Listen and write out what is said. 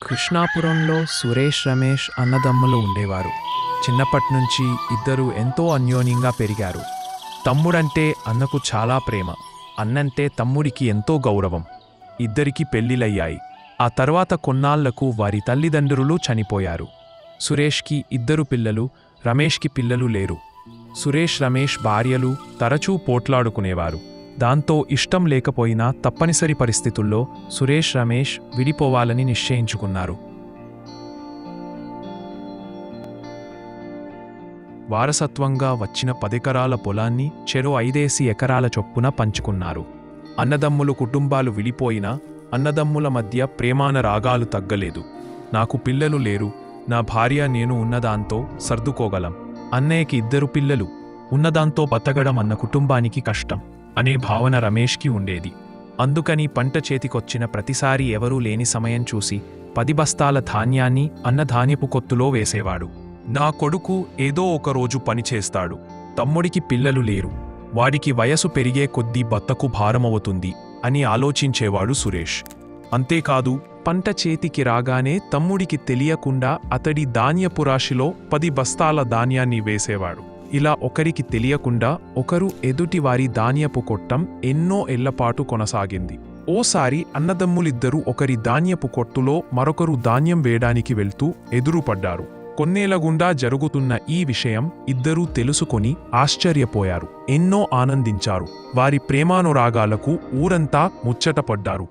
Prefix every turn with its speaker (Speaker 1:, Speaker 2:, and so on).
Speaker 1: కృష్ణాపురంలో సురేష్ రమేష్ అన్నదమ్ములు ఉండేవారు. చిన్నప్పట్నుంచి ఇద్దరూ ఎంతో అన్యోన్యంగా పెరిగారు. తమ్ముడంటే అన్నకు చాలా ప్రేమ, అన్నంటే తమ్ముడికి ఎంతో గౌరవం. ఇద్దరికీ పెళ్లిళ్ళయ్యాయి. ఆ తర్వాత కొన్నాళ్లకు వారి తల్లిదండ్రులు చనిపోయారు. సురేష్కి ఇద్దరు పిల్లలు, రమేష్కి పిల్లలు లేరు. సురేష్ రమేష్ భార్యలు తరచూ పోట్లాడుకునేవారు. దాంతో ఇష్టం లేకపోయినా తప్పనిసరి పరిస్థితుల్లో సురేష్ రమేష్ విడిపోవాలని నిశ్చయించుకున్నారు. వారసత్వంగా వచ్చిన 10 ఎకరాల పొలాన్ని చెరో 5 ఎకరాల చొప్పున పంచుకున్నారు. అన్నదమ్ములు కుటుంబాలు విడిపోయినా అన్నదమ్ముల మధ్య ప్రేమానురాగాలు తగ్గలేదు. నాకు పిల్లలు లేరు, నా భార్య నేను ఉన్నదాంతో సర్దుకోగలం. అన్నయ్యకి 2 పిల్లలు, ఉన్నదాంతో బతకడం అన్న కుటుంబానికి కష్టం అనే భావన రమేష్కి ఉండేది. అందుకని పంట చేతికొచ్చిన ప్రతిసారి ఎవరూ లేని సమయం చూసి 10 బస్తాల ధాన్యాన్ని అన్నధాన్యపు కొత్తులో వేసేవాడు. నా కొడుకు ఏదో ఒకరోజు పనిచేస్తాడు, తమ్ముడికి పిల్లలు లేరు, వాడికి వయసు పెరిగే కొద్దీ బత్తకు భారమవుతుంది అని ఆలోచించేవాడు సురేష్. అంతేకాదు, పంట చేతికి రాగానే తమ్ముడికి తెలియకుండా అతడి ధాన్యపు రాశిలో 10 బస్తాల ధాన్యాన్ని వేసేవాడు. ఇలా ఒకరికి తెలియకుండా ఒకరు ఎదుటివారి ధాన్యపు కొట్టం ఎన్నో ఏళ్లపాటు కొనసాగింది. ఓసారి అన్నదమ్ములిద్దరూ ఒకరి ధాన్యపు కొట్టులో మరొకరు ధాన్యం వేయడానికి వెళ్తూ ఎదురుపడ్డారు. కొన్నేళ్లగుండా జరుగుతున్న ఈ విషయం ఇద్దరూ తెలుసుకొని ఆశ్చర్యపోయారు, ఎన్నో ఆనందించారు. వారి ప్రేమానురాగాలకు ఊరంతా ముచ్చటపడ్డారు.